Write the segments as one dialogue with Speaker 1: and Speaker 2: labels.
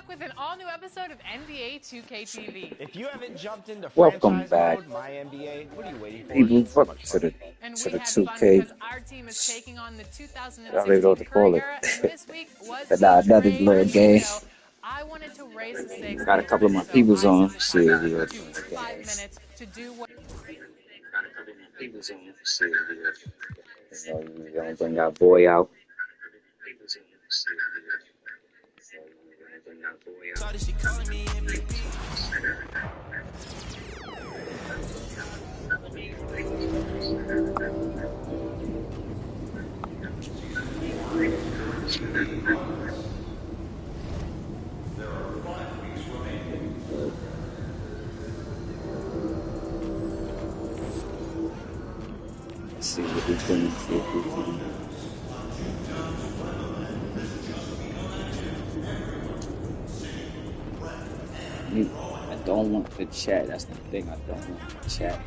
Speaker 1: back with an all-new episode of NBA 2K TV.
Speaker 2: If you haven't jumped into
Speaker 3: Welcome
Speaker 2: franchise
Speaker 3: back,
Speaker 2: mode, my NBA, what are you waiting for?
Speaker 3: people.
Speaker 2: It's so
Speaker 3: Welcome
Speaker 2: much
Speaker 3: to
Speaker 2: fun.
Speaker 3: the
Speaker 1: And
Speaker 3: to
Speaker 1: we
Speaker 3: the
Speaker 1: had fun
Speaker 3: 2K.
Speaker 1: because our team is taking on the
Speaker 3: I don't even know
Speaker 1: 2016
Speaker 3: what to call
Speaker 1: Curry
Speaker 3: it.
Speaker 1: era, and this week was
Speaker 3: But
Speaker 1: the
Speaker 3: another
Speaker 1: trade
Speaker 3: little game.
Speaker 1: window. I wanted to raise the stakes a
Speaker 3: Got a
Speaker 1: little
Speaker 3: couple of
Speaker 1: bit,
Speaker 3: my
Speaker 1: so
Speaker 3: peoples
Speaker 1: I
Speaker 3: on.
Speaker 1: set the
Speaker 3: See
Speaker 1: timer
Speaker 3: here.
Speaker 1: to 5 minutes to do what.
Speaker 3: Got a couple of my peoples on. See here. You know, you gonna bring our boy out.
Speaker 4: She calling me MVP.
Speaker 3: Let's see what we can see if we can. I don't want the chat. That's the thing. I don't want the chat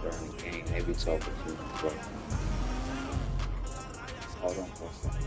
Speaker 3: during the game. They be talking to me, but hold on for a second.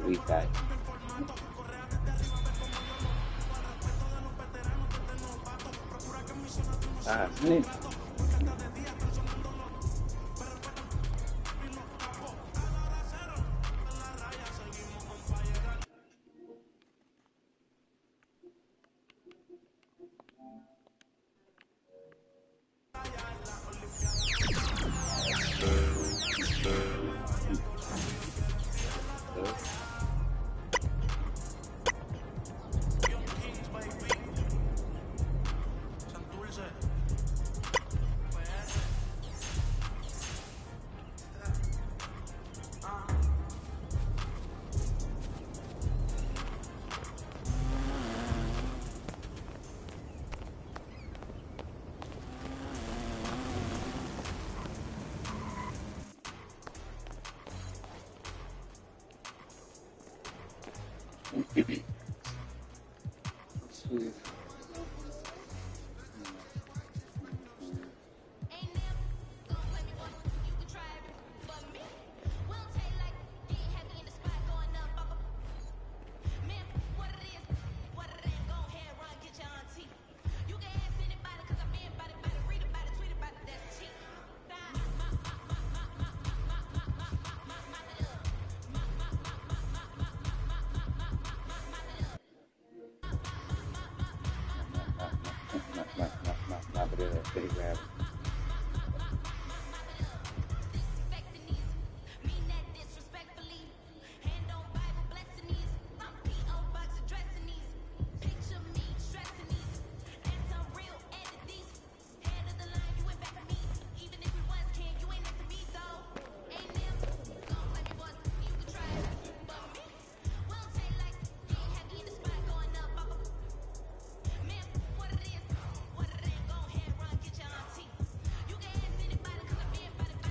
Speaker 3: We back. Man.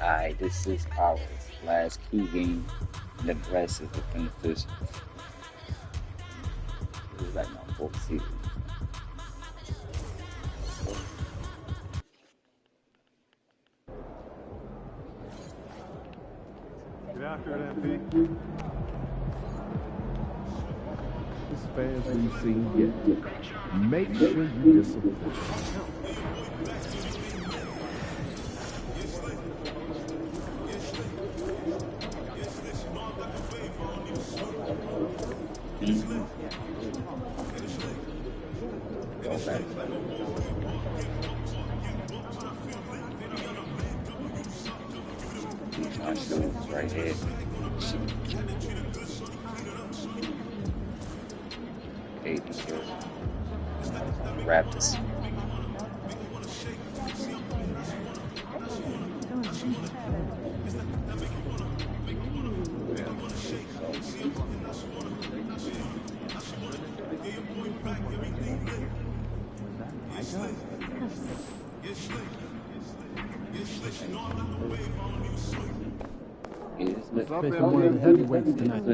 Speaker 3: Alright, this is our last key game. The rest is the beneficial. This is like my fourth season.
Speaker 5: after it, MP. This fans we've seen yet. Make sure you disappoint.
Speaker 3: Right here. Raptors.
Speaker 5: What's up, facing one of the heavyweights tonight.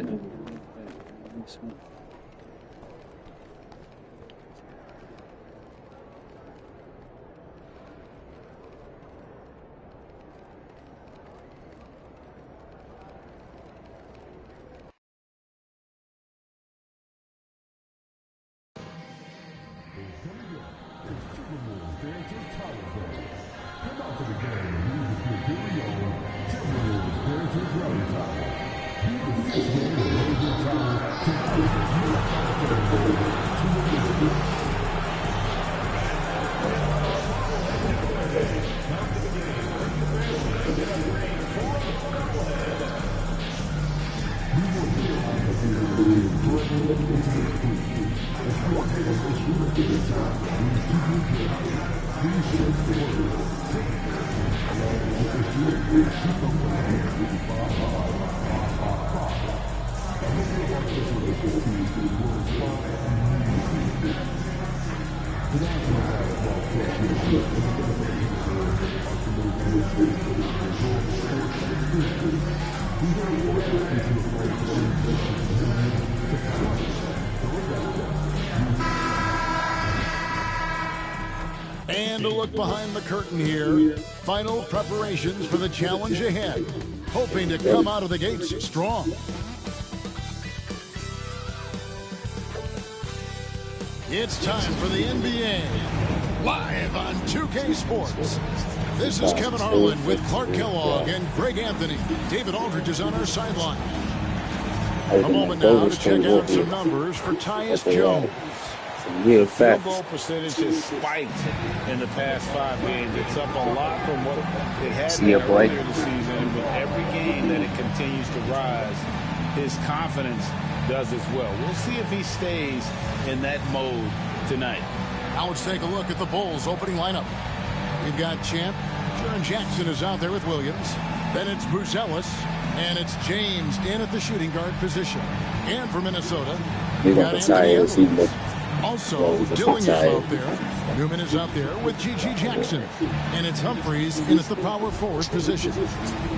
Speaker 6: Come out to the game and use this material. Timberwolves Heritage Rally Time. Be the sixth man to raise your time to
Speaker 7: And a look behind the curtain here. Final preparations for the challenge ahead. Hoping to come out of the gates strong. It's time for the NBA. Live on 2K Sports. This is Kevin Harlan with Clark Kellogg and Greg Anthony. David Aldridge is on our sideline. A moment now to check out some numbers for Tyus Jones.
Speaker 3: Real
Speaker 8: Field
Speaker 3: facts.
Speaker 8: goal percentage has spiked in the past 5 games. It's up a lot from what it had been earlier in the season. And with every game that it continues to rise, his confidence does as well. We'll see if he stays in that mode tonight.
Speaker 7: Now let's take a look at the Bulls opening lineup. We've got Champ. Jaren Jackson is out there with Williams. Then it's Buzelis. And it's James in at the shooting guard position. And for Minnesota, we've got Anthony Edwards. Also, Dilling is out there. Newman is out there with G.G. Jackson. And it's Humphreys in at the power forward position.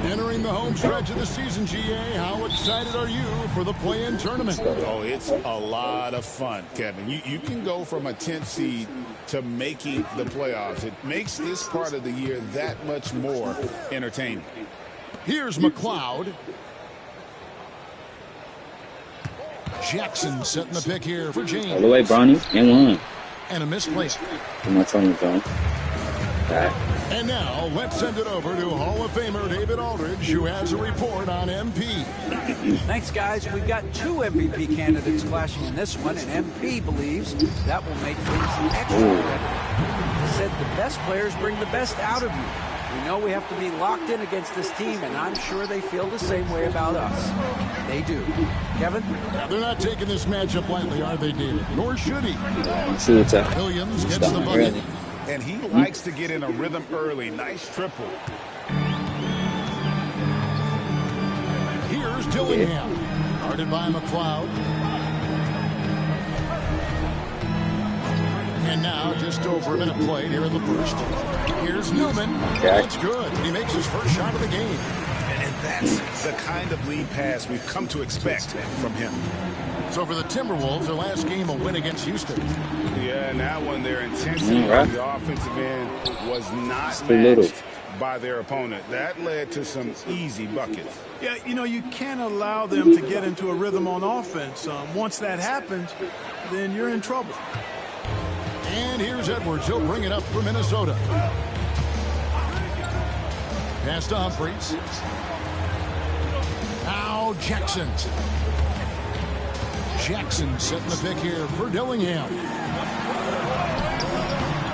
Speaker 7: Entering the home stretch of the season, G.A., how excited are you for the play-in tournament?
Speaker 8: Oh, it's a lot of fun, Kevin. You can go from a 10th seed to making the playoffs. It makes this part of the year that much more entertaining.
Speaker 7: Here's McLeod. Jackson setting the pick here for James.
Speaker 3: All the way, Bronny, and one.
Speaker 7: And a missed play.
Speaker 3: Too much on the zone.
Speaker 7: And now, let's send it over to Hall of Famer David Aldridge, who has a report on MP.
Speaker 9: Thanks, guys. We've got 2 MVP candidates clashing in this one, and MP believes that will make things extra better. He said the best players bring the best out of you. We know we have to be locked in against this team, and I'm sure they feel the same way about us. They do. Kevin?
Speaker 7: Now, they're not taking this matchup lightly, are they, David? Nor should he. Williams gets the bucket.
Speaker 8: And he likes to get in a rhythm early. Nice triple.
Speaker 7: Here's Dillingham. Guarded by McLeod. And now, just over a minute played here in the first. Here's Newman. That's good. He makes his first shot of the game.
Speaker 8: And that's the kind of lead pass we've come to expect from him.
Speaker 7: So for the Timberwolves, their last game, a win against Houston.
Speaker 8: Yeah, now when their intensity on the offensive end was not matched by their opponent. That led to some easy buckets.
Speaker 10: Yeah, you know, you can't allow them to get into a rhythm on offense. Once that happens, then you're in trouble.
Speaker 7: And here's Edwards. He'll bring it up for Minnesota. Pass to Humphries. Now Jackson. Jackson setting the pick here for Dillingham.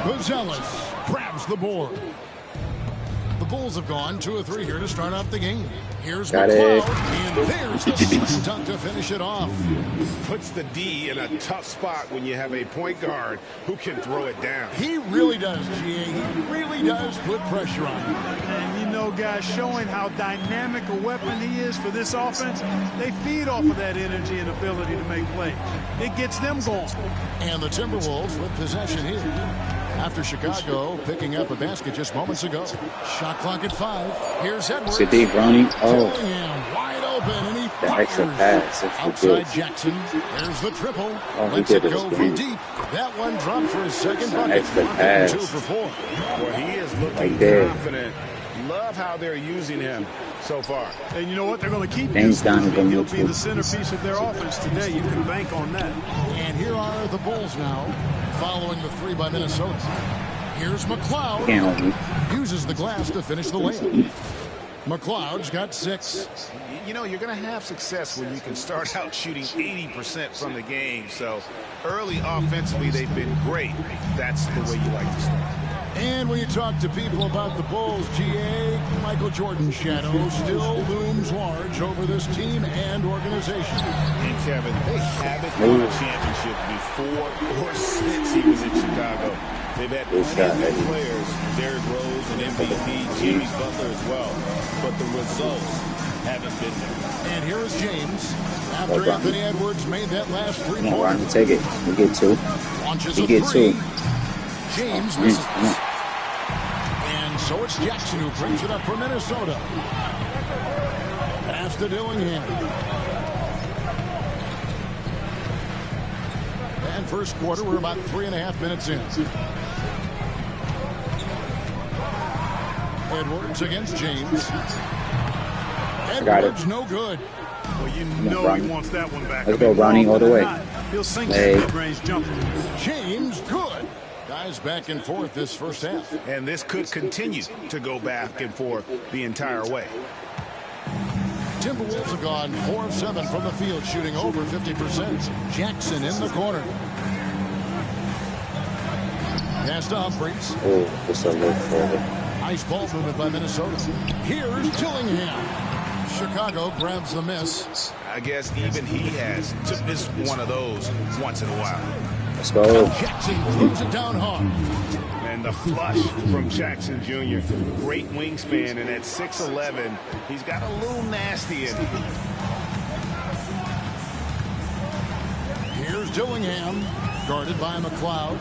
Speaker 7: Buzelis grabs the board. The Bulls have gone 2 of 3 here to start off the game. Here's McLeod, and there's the slam dunk to finish it off.
Speaker 8: Puts the D in a tough spot when you have a point guard who can throw it down.
Speaker 7: He really does, GA. He really does put pressure on him.
Speaker 10: And you know, guys, showing how dynamic a weapon he is for this offense, they feed off of that energy and ability to make plays. It gets them going.
Speaker 7: And the Timberwolves with possession here. After Chicago picking up a basket just moments ago. Shot clock at 5. Here's Edwards.
Speaker 3: It's a deep, Brownie. Oh.
Speaker 7: Dillingham wide open, and he
Speaker 3: The extra pass.
Speaker 7: outside Jackson. There's the triple. Lets it go from deep. That one dropped for his second bucket.
Speaker 3: Extra pass.
Speaker 7: 2 for 4.
Speaker 8: Well, he is looking confident. Love how they're using him so far.
Speaker 10: And you know what? They're going to keep
Speaker 3: James
Speaker 10: using him. He'll
Speaker 3: Donovan
Speaker 10: be the centerpiece of their offense today. You can bank on that.
Speaker 7: And here are the Bulls now, following the 3 by Minnesota. Here's McLeod. Uses the glass to finish the layup. McLeod's got 6.
Speaker 8: You know, you're going to have success when you can start out shooting 80% from the game. So early offensively, they've been great. That's the way you like to start.
Speaker 7: And when you talk to people about the Bulls, GA, Michael Jordan's shadow still looms large over this team and organization.
Speaker 8: And Kevin, they haven't won a championship before or since he was in Chicago. They've had plenty of players, Derrick Rose and MVP, Jimmy Butler as well, but the results haven't been there.
Speaker 7: And here is James. After Anthony Edwards made that last 3
Speaker 3: Come on, Ronnie,
Speaker 7: points.
Speaker 3: take it. We get 2.
Speaker 7: Launches
Speaker 3: We
Speaker 7: a
Speaker 3: get
Speaker 7: 3.
Speaker 3: 2.
Speaker 7: James misses. And so it's Jackson who brings it up for Minnesota. Pass to Dillingham. And first quarter, we're about 3.5 minutes in. Edwards against James. Edwards, no good.
Speaker 10: Well, you know he wants that one back.
Speaker 3: Let's go, Ronnie, all the way.
Speaker 10: He'll sink
Speaker 3: Hey.
Speaker 10: that mid-range jumper.
Speaker 7: James, good. Guys back and forth this first half.
Speaker 8: And this could continue to go back and forth the entire way.
Speaker 7: Timberwolves have gone 4 of 7 from the field, shooting over 50%. Jackson in the corner. Pass to Humphries.
Speaker 3: Oh, just a little further.
Speaker 7: Nice ball movement by Minnesota. Here's Dillingham. Chicago grabs the miss.
Speaker 8: I guess even he has to miss one of those once in a while.
Speaker 3: Let's go.
Speaker 7: Jackson throws it down hard.
Speaker 8: And the flush from Jackson Jr. Great wingspan, and at 6'11", he's got a little nasty in him.
Speaker 7: Here's Dillingham, guarded by McLeod.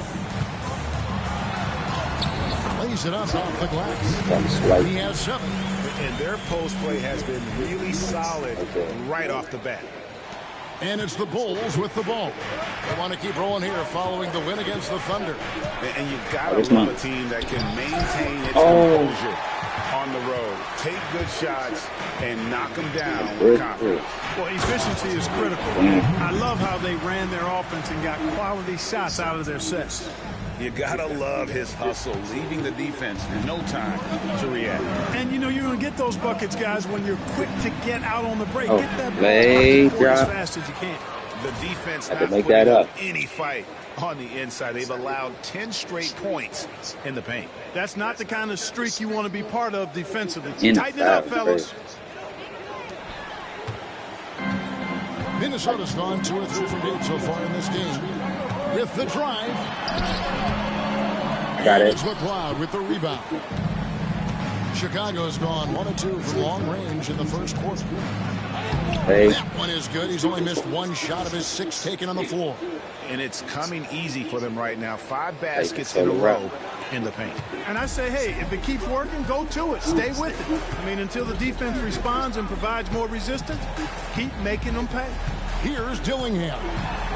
Speaker 7: Lays it up off the glass. He has 7.
Speaker 8: And their post play has been really solid right off the bat.
Speaker 7: And it's the Bulls with the ball. They want to keep rolling here following the win against the Thunder.
Speaker 8: And you've got to love a team that can maintain its composure on the road. Take good shots and knock them down with confidence.
Speaker 10: Well, efficiency is critical. I love how they ran their offense and got quality shots out of their sets.
Speaker 8: You gotta love his hustle, leaving the defense no time to react.
Speaker 10: And you know you're gonna get those buckets, guys, when you're quick to get out on the break.
Speaker 3: Oh,
Speaker 10: get that
Speaker 3: lay
Speaker 10: ball as
Speaker 3: drop.
Speaker 10: fast as you can.
Speaker 8: The defense
Speaker 3: Had
Speaker 8: not
Speaker 3: to make
Speaker 8: putting
Speaker 3: that up.
Speaker 8: any fight on the inside. They've allowed 10 straight points in the paint.
Speaker 10: That's not the kind of streak you want to be part of defensively.
Speaker 3: In
Speaker 10: Tighten it up,
Speaker 3: that,
Speaker 10: fellas.
Speaker 7: Minnesota's gone 2 or 3 from deep so far in this game. With the drive.
Speaker 3: Got it.
Speaker 7: It's McLeod with the rebound. Chicago's gone 1 of 2 from long range in the first quarter.
Speaker 3: Hey.
Speaker 7: That one is good. He's only missed 1 shot of his 6 taken on the floor.
Speaker 8: And it's coming easy for them right now. 5 baskets in a row in the paint.
Speaker 10: And I say, hey, if it keeps working, go to it. Stay with it. I mean, until the defense responds and provides more resistance, keep making them pay.
Speaker 7: Here's Dillingham.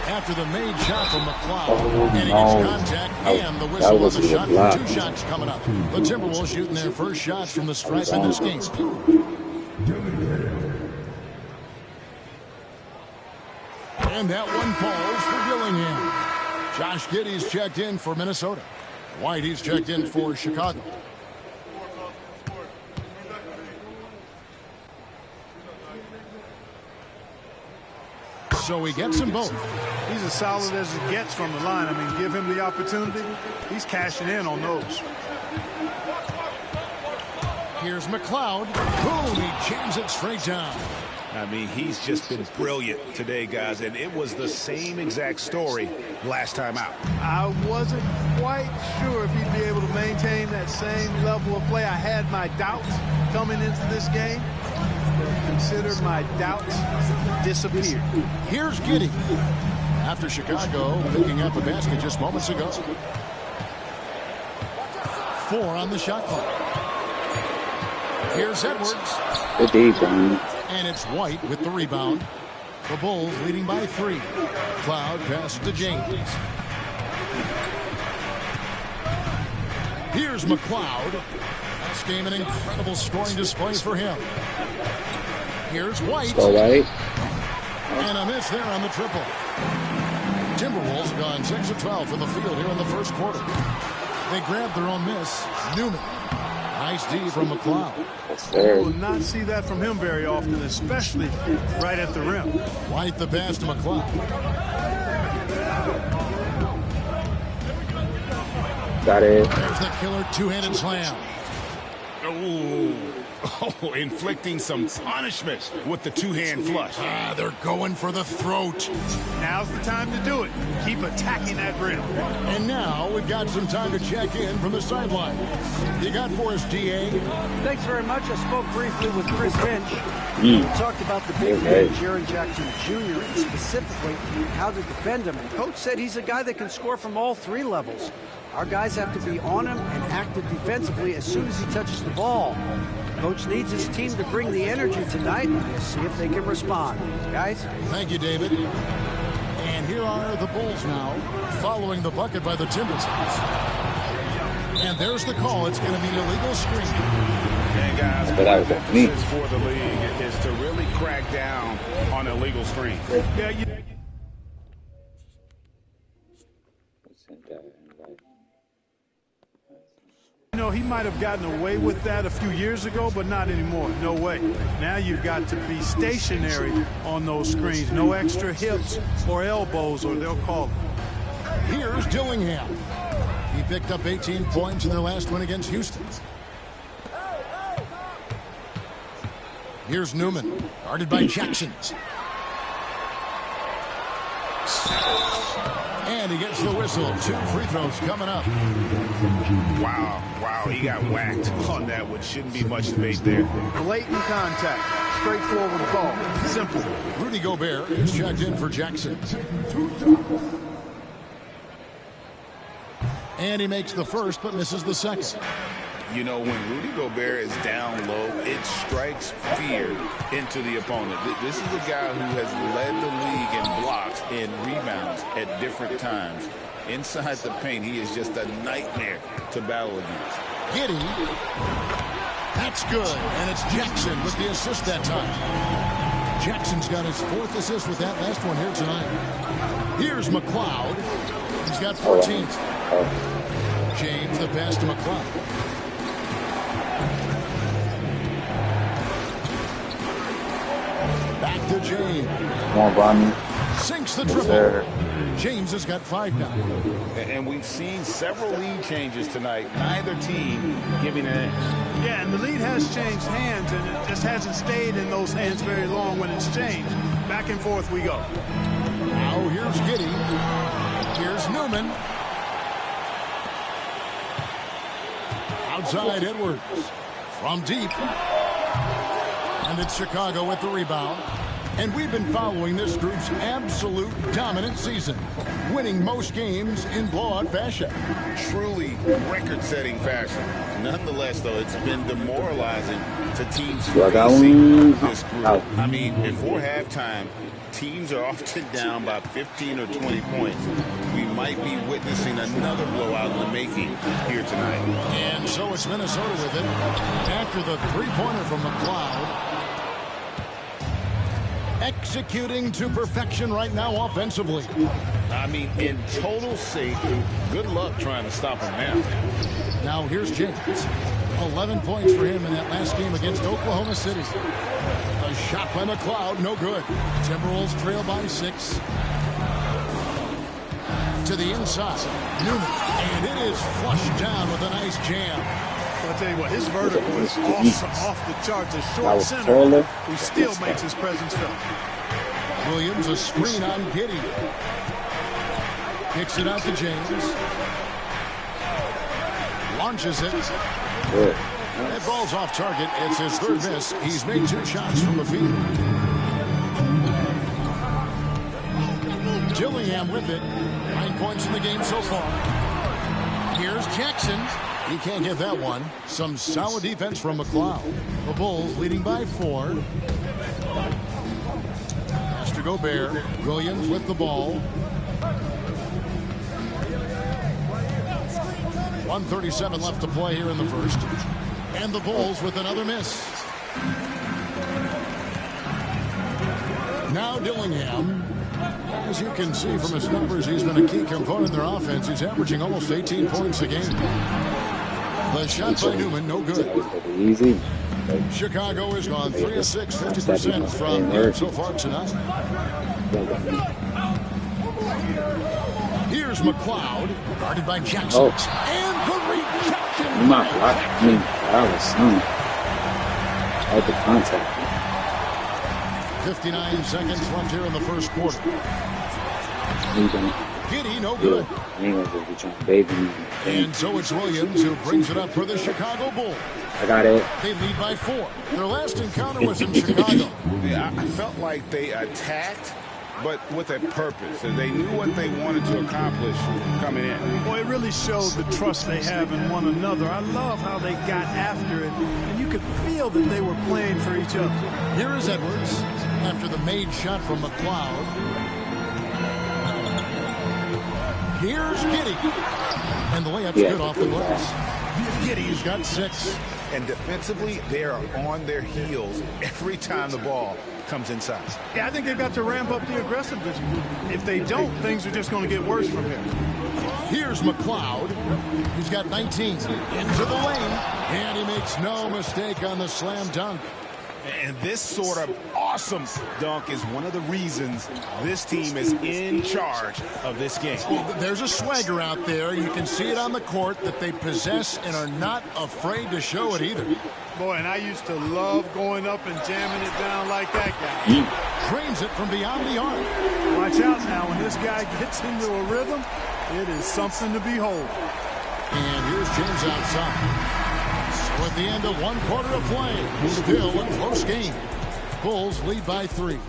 Speaker 7: after the made shot from McLeod. And he gets contact and the whistle of the shot. 2 shots coming up. The Timberwolves shooting their first shots from the stripe in this game. And that one falls for Dillingham. Josh Giddey's checked in for Minnesota. White, he's checked in for Chicago. So he gets them both.
Speaker 10: He's as solid as it gets from the line. I mean, give him the opportunity. He's cashing in on those.
Speaker 7: Here's McLeod. Boom, he jams it straight down.
Speaker 8: I mean, he's just been brilliant today, guys, and it was the same exact story last time out.
Speaker 10: I wasn't quite sure if he'd be able to maintain that same level of play. I had my doubts coming into this game. Consider my doubts disappeared.
Speaker 7: Here's Giddey. After Chicago picking up a basket just moments ago. 4 on the shot clock. Here's Edwards.
Speaker 3: Good D, Brian.
Speaker 7: And it's White with the rebound. The Bulls leading by 3. Cloud pass to James. Here's McLeod. This game an incredible scoring display for him. Here's White.
Speaker 3: So White.
Speaker 7: And a miss there on the triple. Timberwolves have gone 6 of 12 from the field here in the first quarter. They grabbed their own miss. Newman. Nice D from McLeod.
Speaker 10: You will not see that from him very often, especially right at the rim.
Speaker 7: White the pass to McLeod.
Speaker 3: Got it.
Speaker 7: There's the killer two-handed slam.
Speaker 8: Oh, inflicting some punishment with the two-hand flush.
Speaker 7: They're going for the throat.
Speaker 10: Now's the time to do it. Keep attacking that rim.
Speaker 7: And now we've got some time to check in from the sideline. You got for us, DA?
Speaker 9: Thanks very much. I spoke briefly with Chris Finch. He talked about the big man, Jaren Jackson Jr., and specifically how to defend him. And Coach said he's a guy that can score from all 3 levels. Our guys have to be on him and active defensively as soon as he touches the ball. Coach needs his team to bring the energy tonight. We'll see if they can respond. Guys?
Speaker 7: Thank you, David. And here are the Bulls now, following the bucket by the Timbers. And there's the call. It's going to be an illegal screen.
Speaker 8: And guys,
Speaker 3: But that was
Speaker 8: the
Speaker 3: me.
Speaker 8: emphasis for the league is to really crack down on illegal screens.
Speaker 10: Yeah, you know, he might have gotten away with that a few years ago, but not anymore. No way. Now you've got to be stationary on those screens. No extra hips or elbows, or they'll call it.
Speaker 7: Here's Dillingham. He picked up 18 points in their last win against Houston. Here's Newman, guarded by Jackson. And he gets the whistle. 2 free throws coming up.
Speaker 8: Wow, he got whacked on that one. Shouldn't be much debate there.
Speaker 10: Blatant contact. Straightforward call. Simple.
Speaker 7: Rudy Gobert is checked in for Jackson. And he makes the first, but misses the second.
Speaker 8: You know, when Rudy Gobert is down low, it strikes fear into the opponent. This is a guy who has led the league in blocks and rebounds at different times. Inside the paint, he is just a nightmare to battle against.
Speaker 7: Giddey. That's good. And it's Jackson with the assist that time. Jackson's got his 4th assist with that last one here tonight. Here's McLeod. He's got 14. James, the pass to McLeod. Back to James.
Speaker 3: Come on, Bonnie.
Speaker 7: Sinks the triple. James has got 5 now.
Speaker 8: And we've seen several lead changes tonight. Neither team giving an inch.
Speaker 10: Yeah, and the lead has changed hands, and it just hasn't stayed in those hands very long when it's changed. Back and forth we go.
Speaker 7: Now here's Giddey. Here's Newman. Outside Edwards. From deep. And it's Chicago with the rebound. And we've been following this group's absolute dominant season, winning most games in blowout fashion.
Speaker 8: Truly record-setting fashion. Nonetheless, though, it's been demoralizing to teams
Speaker 3: Well,
Speaker 8: facing this group. I mean, before halftime, teams are often down by 15 or 20 points. We might be witnessing another blowout in the making here tonight.
Speaker 7: And so it's Minnesota with it. After the three-pointer from McLeod. Executing to perfection right now offensively.
Speaker 8: I mean, in total safety, good luck trying to stop him now.
Speaker 7: Now here's James. 11 points for him in that last game against Oklahoma City. A shot by McLeod, no good. Timberwolves trail by 6. To the inside, Newman, and it is flushed down with a nice jam.
Speaker 10: Well, I'll tell you what, his vertical is awesome, off the charts. A short center who still makes his presence felt.
Speaker 7: Williams, a screen on Giddey. Kicks it out to James. Launches it. That ball's off target. It's his third miss. He's made 2 shots from the field. Dillingham with it. 9 points in the game so far. Here's Jackson. He can't get that one. Some solid defense from McLeod. The Bulls leading by 4. Pass to Gobert. Williams with the ball. 1:37 left to play here in the first. And the Bulls with another miss. Now Dillingham. As you can see from his numbers, he's been a key component in their offense. He's averaging almost 18 points a game. The shot by Newman, no good.
Speaker 3: Easy.
Speaker 7: Chicago has gone 3 of 6, 50% from there so far tonight. Here's McLeod, guarded by Jackson. And the rejection.
Speaker 3: That was some. At the contact.
Speaker 7: 59 seconds left here in the first quarter. Giddey, no good. And so it's Williams who brings it up for the Chicago Bulls.
Speaker 3: I got it.
Speaker 7: They lead by 4. Their last encounter was in Chicago.
Speaker 8: Yeah, I felt like they attacked, but with a purpose. And they knew what they wanted to accomplish coming in.
Speaker 10: Well, it really showed the trust they have in one another. I love how they got after it, and you could feel that they were playing for each other.
Speaker 7: Here is Edwards after the made shot from McLeod. Here's Giddey. And the layup's good off the glass. Giddey's got 6.
Speaker 8: And defensively, they are on their heels every time the ball comes inside.
Speaker 10: Yeah, I think they've got to ramp up the aggressiveness. If they don't, things are just going to get worse from here.
Speaker 7: Here's McLeod. He's got 19. Into the lane. And he makes no mistake on the slam dunk.
Speaker 8: And this sort of awesome dunk is one of the reasons this team is in charge of this game.
Speaker 7: Well, there's a swagger out there. You can see it on the court that they possess and are not afraid to show it either.
Speaker 10: Boy, and I used to love going up and jamming it down like that guy.
Speaker 7: Drains it from beyond the arc.
Speaker 10: Watch out now. When this guy gets into a rhythm, it is something to behold.
Speaker 7: And here's James outside. So at the end of 1 quarter of play, still a close game. Bulls lead by 3.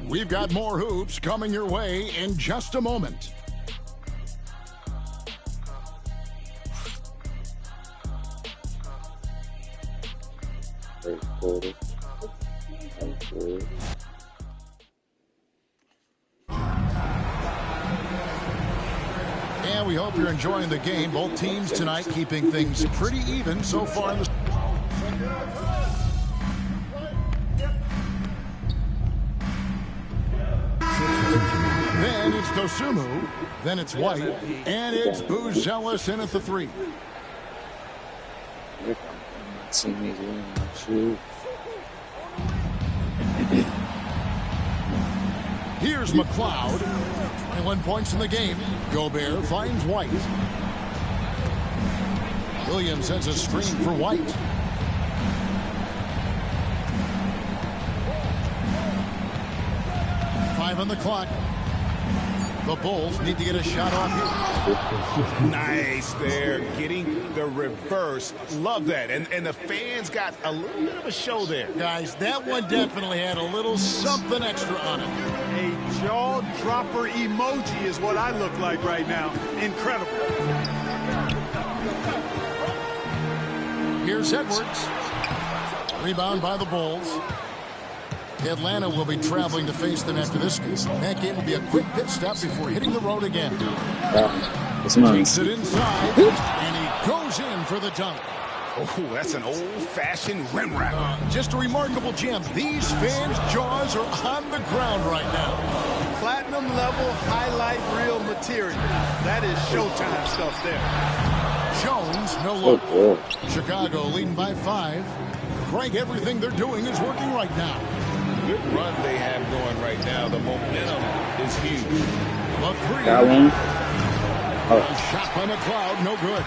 Speaker 7: We've got more hoops coming your way in just a moment. And we hope you're enjoying the game. Both teams tonight keeping things pretty even so far in the... Then it's Dosunmu. Then it's White. And it's Buzelis in at the 3. Here's McLeod. 21 points in the game. Gobert finds White. Williams sends a screen for White. Five on the clock. The Bulls need to get a shot off here.
Speaker 8: Nice there, getting the reverse. Love that. And the fans got a little bit of a show there.
Speaker 7: Guys, that one definitely had a little something extra on it.
Speaker 10: A jaw-dropper emoji is what I look like right now. Incredible.
Speaker 7: Here's Edwards. Rebound by the Bulls. Atlanta will be traveling to face them after this game. That game will be a quick pit stop before hitting the road again.
Speaker 3: It's mine.
Speaker 7: Takes it inside, and he goes in for the dunk.
Speaker 8: Oh, that's an old-fashioned rim wrap.
Speaker 7: Just a remarkable gem. These fans' jaws are on the ground right now.
Speaker 10: Platinum level highlight reel material. That is Showtime stuff there.
Speaker 7: Jones, no look. Chicago leading by 5. Craig, everything they're doing is working right now.
Speaker 8: Good run they have going right now. The momentum is huge.
Speaker 7: The 3.
Speaker 3: Got one.
Speaker 7: A shot by McLeod, no good.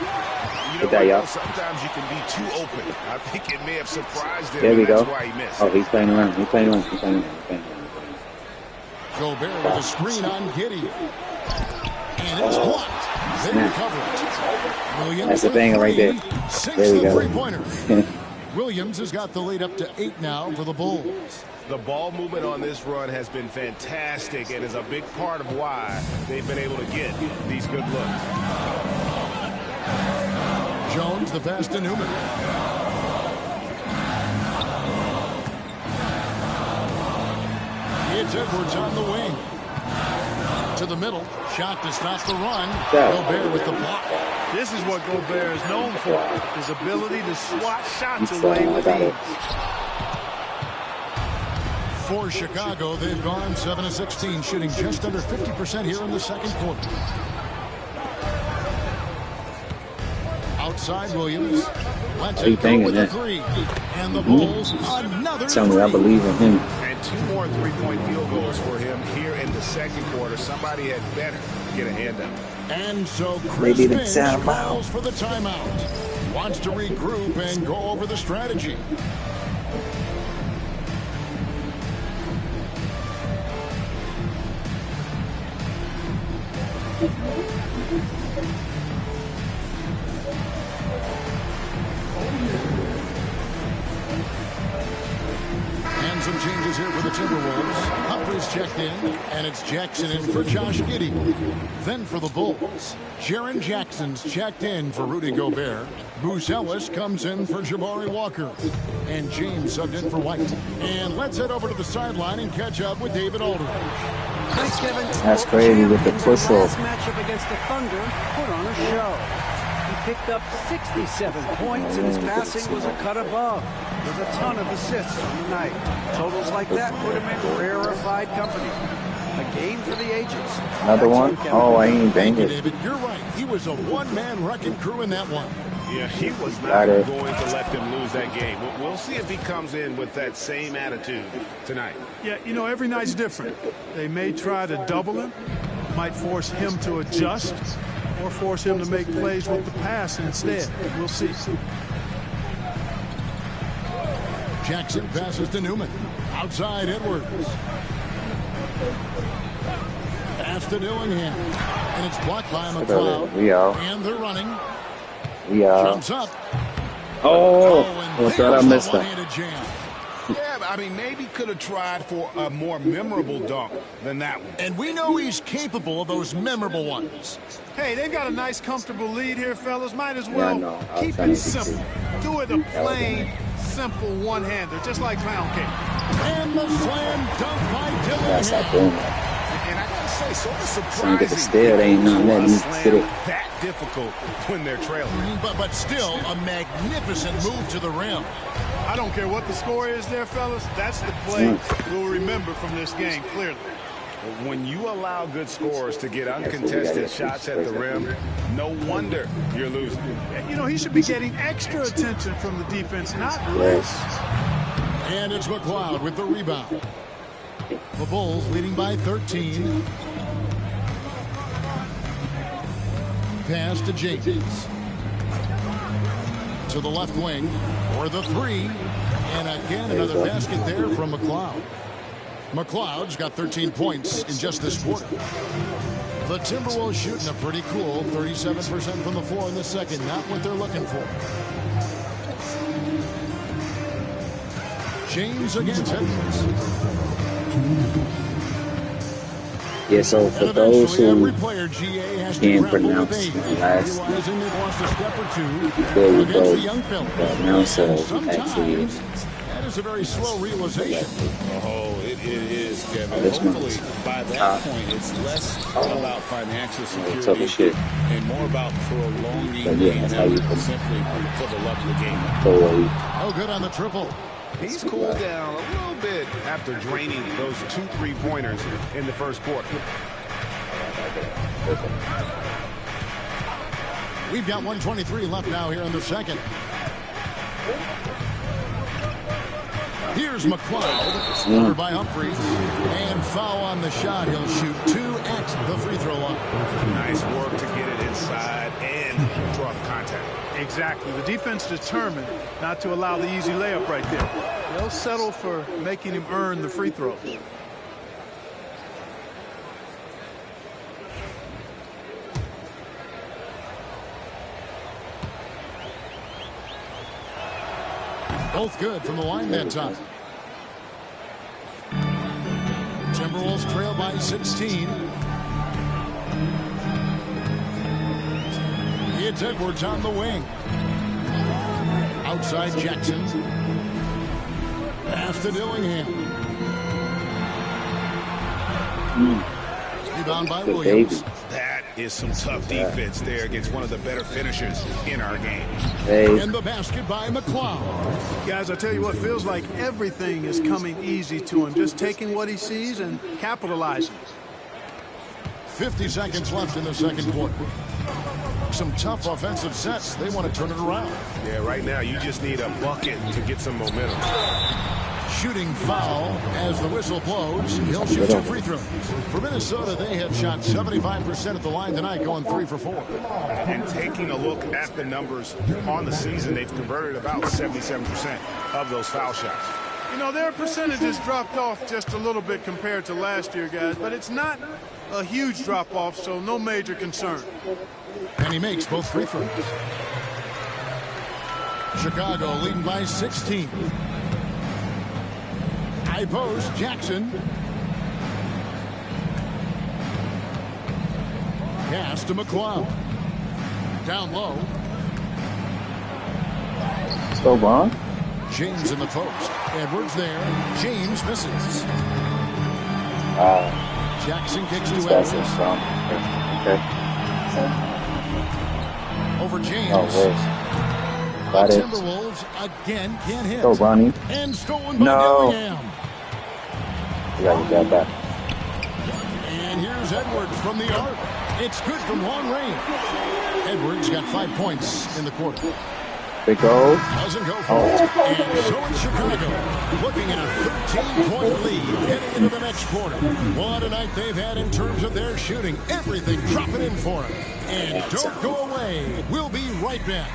Speaker 8: You know, sometimes you can be too open. I think it may have surprised him.
Speaker 3: There we go.
Speaker 8: That's why he missed.
Speaker 3: Oh, he's playing around.
Speaker 7: Gobert with a screen on Giddey. And it's blocked. They recover it. Williams,
Speaker 3: that's the banger right there. There we go.
Speaker 7: Three-pointer. Williams has got the lead up to 8 now for the Bulls.
Speaker 8: The ball movement on this run has been fantastic and is a big part of why they've been able to get these good looks.
Speaker 7: Jones, the pass to Newman. It's Edwards on the wing. To the middle. Shot to stop the run. Gobert with the block.
Speaker 10: This is what Gobert is known for. His ability to swat shots away with ease.
Speaker 7: For Chicago, they've gone 7 of 16, shooting just under 50% here in the second quarter. Outside Williams. Let's it go with a 3. And the Bulls, another
Speaker 3: Tell me, I believe in him.
Speaker 8: And 2 more three-point field goals for him here in the second quarter. Somebody had better get a hand up.
Speaker 7: And so Chris Finch calls for the timeout. Wants to regroup and go over the strategy. And some changes here for the Timberwolves. Humphries checked in, and it's Jackson in for Josh Giddey. Then for the Bulls, Jaren Jackson's checked in for Rudy Gobert. Buzelis comes in for Jabari Walker. And James subbed in for White. And let's head over to the sideline and catch up with David Aldridge.
Speaker 9: Thanks, Kevin.
Speaker 3: That's crazy with the push-off.
Speaker 9: Last matchup against the Thunder put on a show. He picked up 67 points, and his passing was a cut above. With a ton of assists on the night. Totals like that put him in rarefied company. A game for the ages.
Speaker 3: Another one? Oh, I ain't banged it.
Speaker 7: David, you're right. He was a one-man wrecking crew in that one.
Speaker 8: Yeah, he was not going to let them lose that game. We'll see if he comes in with that same attitude tonight.
Speaker 10: Yeah, you know, every night's different. They may try to double him, might force him to adjust, or force him to make plays with the pass instead. We'll see.
Speaker 7: Jackson passes to Newman. Outside Edwards. Pass to Dillingham. And it's blocked by McLeod. And they're running. Jumps up.
Speaker 3: I thought I missed that.
Speaker 8: Yeah, I mean, maybe could have tried for a more memorable dunk than that one.
Speaker 7: And we know he's capable of those memorable ones.
Speaker 10: Hey, they've got a nice, comfortable lead here, fellas. Might as well keep it simple. Do it a plain, simple one-hander, just like pound cake.
Speaker 7: And the slam dunk by Dillingham.
Speaker 8: And I gotta say, sort of surprising.
Speaker 3: Trying to get the steal, they ain't not letting me get it.
Speaker 8: That difficult when they're trailing.
Speaker 7: But still, a magnificent move to the rim.
Speaker 10: I don't care what the score is there, fellas. That's the play we'll remember from this game, clearly.
Speaker 8: When you allow good scorers to get uncontested shots at the rim, no wonder you're losing.
Speaker 10: You know, he should be getting extra attention from the defense, not less.
Speaker 7: And it's McLeod with the rebound. The Bulls leading by 13. Pass to Jenkins. To the left wing for the 3. And again, another basket there from McLeod. McLeod's got 13 points in just this quarter. The Timberwolves shooting a pretty cool 37% from the floor in the second. Not what they're looking for. James against Edwards.
Speaker 3: Yeah, so for those who can't pronounce my last name, there we go. The announcer actually
Speaker 7: is a very slow realization.
Speaker 8: Oh, it is, Kevin.
Speaker 3: This
Speaker 8: Hopefully,
Speaker 3: one's
Speaker 8: by that point, it's less about financial security
Speaker 3: shit.
Speaker 8: and more about prolonging
Speaker 3: But
Speaker 8: the
Speaker 3: yeah, that's how you
Speaker 8: inevitable
Speaker 3: put it.
Speaker 8: simply for the luck of the game.
Speaker 7: Oh, good on the triple.
Speaker 11: He's cooled down a little bit after draining those 2 3-pointers in the first quarter.
Speaker 7: We've got 1:23 left now here in the second. Here's McLeod, covered by Humphries, and foul on the shot. He'll shoot 2 at the free throw line.
Speaker 11: Nice work to get it inside and draw the contact.
Speaker 10: Exactly. The defense determined not to allow the easy layup right there. They'll settle for making him earn the free throws.
Speaker 7: Both good from the line that time. Timberwolves trail by 16. It's Edwards on the wing. Outside Jackson. Pass to Dillingham. Rebound by Williams.
Speaker 11: That is some tough defense there against one of the better finishers in our game.
Speaker 7: And the basket by McLeod.
Speaker 10: Guys, I tell you what, feels like everything is coming easy to him. Just taking what he sees and capitalizing.
Speaker 7: 50 seconds left in the second quarter. Some tough offensive sets. They want to turn it around.
Speaker 11: Yeah, right now you just need a bucket to get some momentum.
Speaker 7: Shooting foul as the whistle blows. He'll shoot 2 free throws. For Minnesota, they have shot 75% at the line tonight, going 3 for 4.
Speaker 11: And taking a look at the numbers on the season, they've converted about 77% of those foul shots.
Speaker 10: You know, their percentages dropped off just a little bit compared to last year, guys, but it's not a huge drop-off, so no major concern.
Speaker 7: And he makes both free throws. Chicago leading by 16. High post, Jackson. Pass to McLeod. Down low.
Speaker 3: Still on?
Speaker 7: James in the post. Edwards there. James misses. Jackson kicks to Edwards.
Speaker 3: Okay.
Speaker 7: Over James.
Speaker 3: Oh,
Speaker 7: the Timberwolves again can't hit.
Speaker 3: Go, Ronnie.
Speaker 7: And stolen by Dillingham.
Speaker 3: You gotta get that back.
Speaker 7: And here's Edwards from the arc. It's good from long range. Edwards got 5 points in the quarter.
Speaker 3: Big goal.
Speaker 7: Doesn't go for it. And so it's Chicago looking at a 13-point lead heading into the next quarter. What a night they've had in terms of their shooting. Everything dropping in for them. And don't go away. We'll be right back.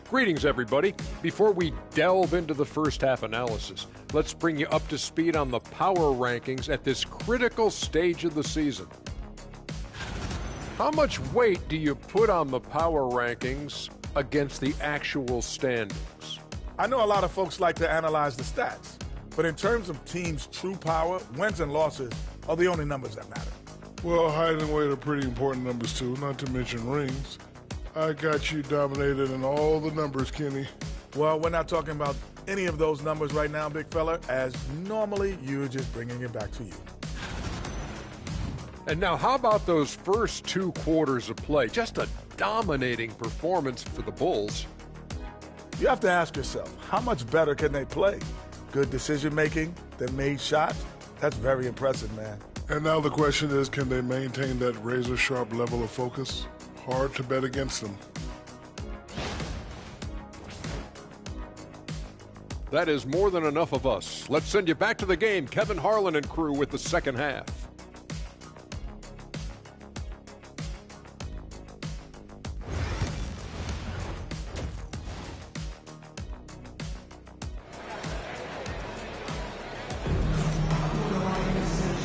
Speaker 12: Greetings, everybody. Before we delve into the first half analysis, let's bring you up to speed on the power rankings at this critical stage of the season. How much weight do you put on the power rankings against the actual standings?
Speaker 13: I know a lot of folks like to analyze the stats, but in terms of teams' true power, wins and losses are the only numbers that matter.
Speaker 14: Well, height and weight are pretty important numbers too, not to mention rings. I got you dominated in all the numbers, Kenny.
Speaker 13: Well, we're not talking about any of those numbers right now, big fella, as normally you're just bringing it back to you.
Speaker 12: And now, how about those first 2 quarters of play? Just a dominating performance for the Bulls.
Speaker 13: You have to ask yourself, how much better can they play? Good decision-making, they made shots. That's very impressive, man.
Speaker 14: And now the question is, can they maintain that razor-sharp level of focus? Hard to bet against them.
Speaker 12: That is more than enough of us. Let's send you back to the game. Kevin Harlan and crew with the second half.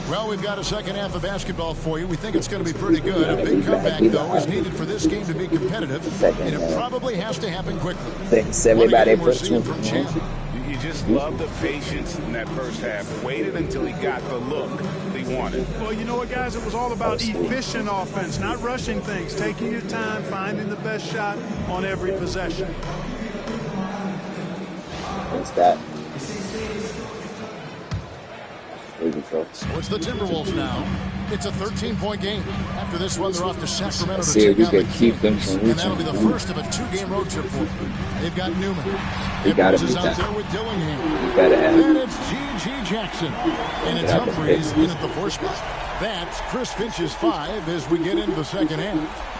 Speaker 7: Well, we've got a second half of basketball for you. We think it's going to be pretty good. A big comeback, though, is needed for this game to be competitive, and it probably has to happen quickly.
Speaker 3: Thanks, everybody.
Speaker 7: We're seeing from Champ.
Speaker 11: You just love the patience in that first half. Waited until he got the look he wanted.
Speaker 10: Well, you know what, guys? It was all about efficient offense, not rushing things, taking your time, finding the best shot on every possession.
Speaker 3: What's that?
Speaker 7: So it's the Timberwolves now. It's a 13-point game. After this one, they're off to Sacramento to
Speaker 3: See if
Speaker 7: take
Speaker 3: we
Speaker 7: out
Speaker 3: can
Speaker 7: the
Speaker 3: keep them
Speaker 7: Kings.
Speaker 3: from
Speaker 7: And that'll be the
Speaker 3: reaching.
Speaker 7: first of a 2-game road trip for them. They've got Newman.
Speaker 3: We gotta
Speaker 7: Edwards is
Speaker 3: beat
Speaker 7: out
Speaker 3: that.
Speaker 7: there with Dillingham.
Speaker 3: We gotta have
Speaker 7: Then it's G.G. Jackson. And it's Humphreys in at the 4 spot. That's Chris Finch's 5 as we get into the second half.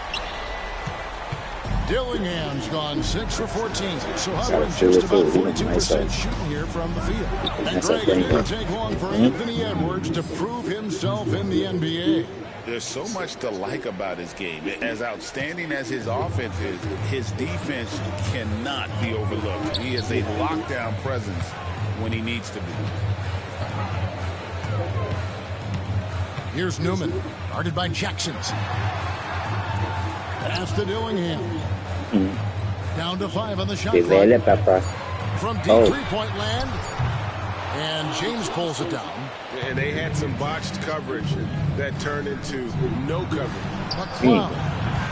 Speaker 7: Dillingham's gone 6 for 14. So hovering just about 42% shooting here from the field. And Greg, it didn't take long for Anthony Edwards to prove himself in the NBA.
Speaker 11: There's so much to like about his game. As outstanding as his offense is, his defense cannot be overlooked. He is a lockdown presence when he needs to be.
Speaker 7: Here's Newman, guarded by Jackson. Pass to Dillingham. Down to 5 on the shot clock. From deep three-point land. And James pulls it down.
Speaker 11: And they had some botched coverage that turned into no coverage.
Speaker 7: McCloud.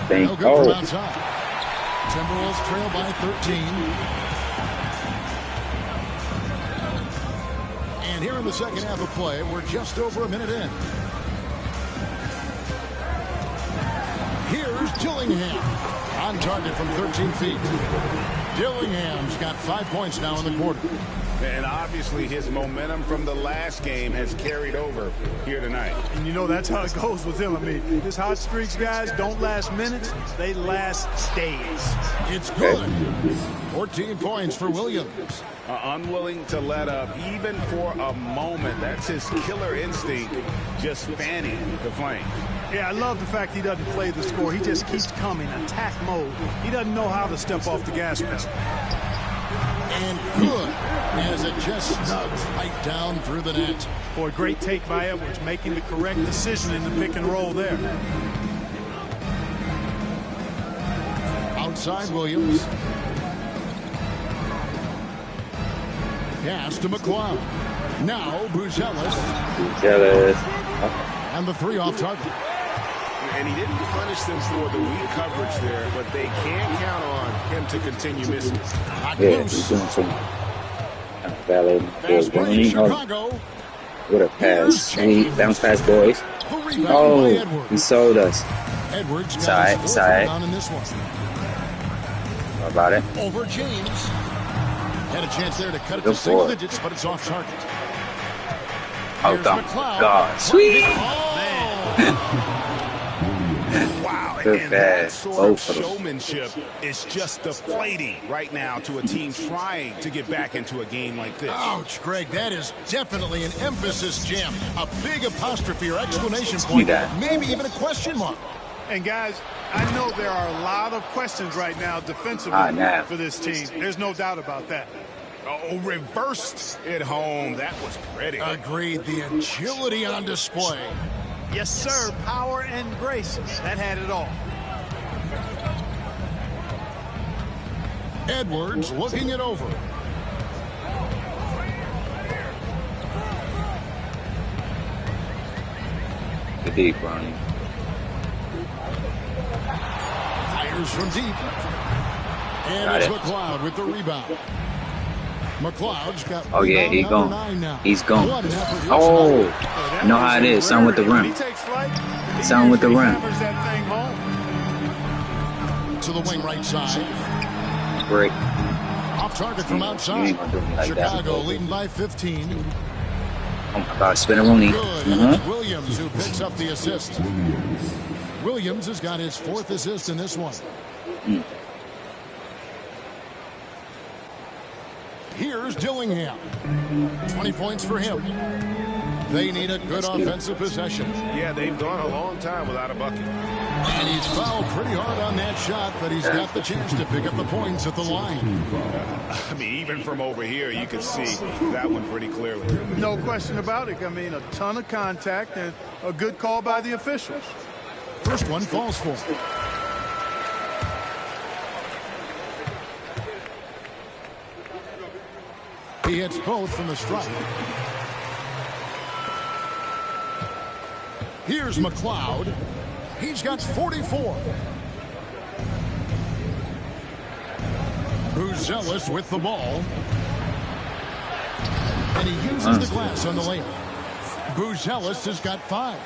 Speaker 7: No good from outside. Timberwolves trail by 13. And here in the second half of play, we're just over a minute in. Here's Dillingham. On target from 13 feet. Dillingham's got 5 points now in the quarter.
Speaker 11: And obviously his momentum from the last game has carried over here tonight.
Speaker 10: And you know that's how it goes with him. I mean, his hot streaks, guys, don't last minutes. They last days.
Speaker 7: It's good. 14 points for Williams.
Speaker 11: Unwilling to let up even for a moment. That's his killer instinct, just fanning the flame.
Speaker 10: Yeah, I love the fact he doesn't play the score. He just keeps coming, attack mode. He doesn't know how to step off the gas pedal.
Speaker 7: And good as it just snugs right down through the net.
Speaker 10: Boy, great take by Edwards, making the correct decision in the pick and roll there.
Speaker 7: Outside Williams. Pass to McCloud. Now Buzelis. And the 3 off target.
Speaker 11: And he didn't punish them for the weak coverage there, but they can count on him to continue missing.
Speaker 3: Yeah, he's doing some valet.
Speaker 7: Chicago.
Speaker 3: What a pass. And he bounce pass, boys. Oh, he sold us.
Speaker 7: Edwards
Speaker 3: got his 4th
Speaker 7: rebound in this one.
Speaker 3: How about it?
Speaker 7: Over James. Had a chance there to cut it to single digits, but it's off target.
Speaker 3: Oh, God. Sweet.
Speaker 11: Wow,
Speaker 3: Good
Speaker 11: and
Speaker 3: pass.
Speaker 11: that sort of showmanship is just deflating right now to a team trying to get back into a game like this.
Speaker 7: Ouch, Greg, that is definitely an emphasis jam. A big apostrophe or exclamation point, maybe even a question mark.
Speaker 10: And guys, I know there are a lot of questions right now defensively for this team. There's no doubt about that.
Speaker 11: Oh, reversed at home. That was pretty.
Speaker 7: Agreed. The agility on display.
Speaker 10: Yes, sir. Power and grace. That had it all.
Speaker 7: Edwards looking it over.
Speaker 3: The deep, Ronnie.
Speaker 7: Fires from deep. And it's McCloud with the rebound. McCloud's got
Speaker 3: oh yeah, he's gone. He's gone. Oh, you know how it is. Something with the rim. Something with the rim.
Speaker 7: To the wing right side.
Speaker 3: Great.
Speaker 7: Off target from outside. Like Chicago leading by 15.
Speaker 3: Oh my God, Spinneroonie.
Speaker 7: Williams who picks up the assist. Williams has got his 4th assist in this one. Here's Dillingham. 20 points for him. They need a good offensive possession.
Speaker 8: Yeah, they've gone a long time without a bucket.
Speaker 7: And he's fouled pretty hard on that shot, but he's got the chance to pick up the points at the line.
Speaker 8: I mean, even from over here, you could see that one pretty clearly.
Speaker 10: No question about it. I mean, a ton of contact and a good call by the officials.
Speaker 7: First one falls for. He hits both from the strike. Here's McLeod. He's got 44. Buzelis with the ball. And he uses the glass on the lane. Buzelis has got 5.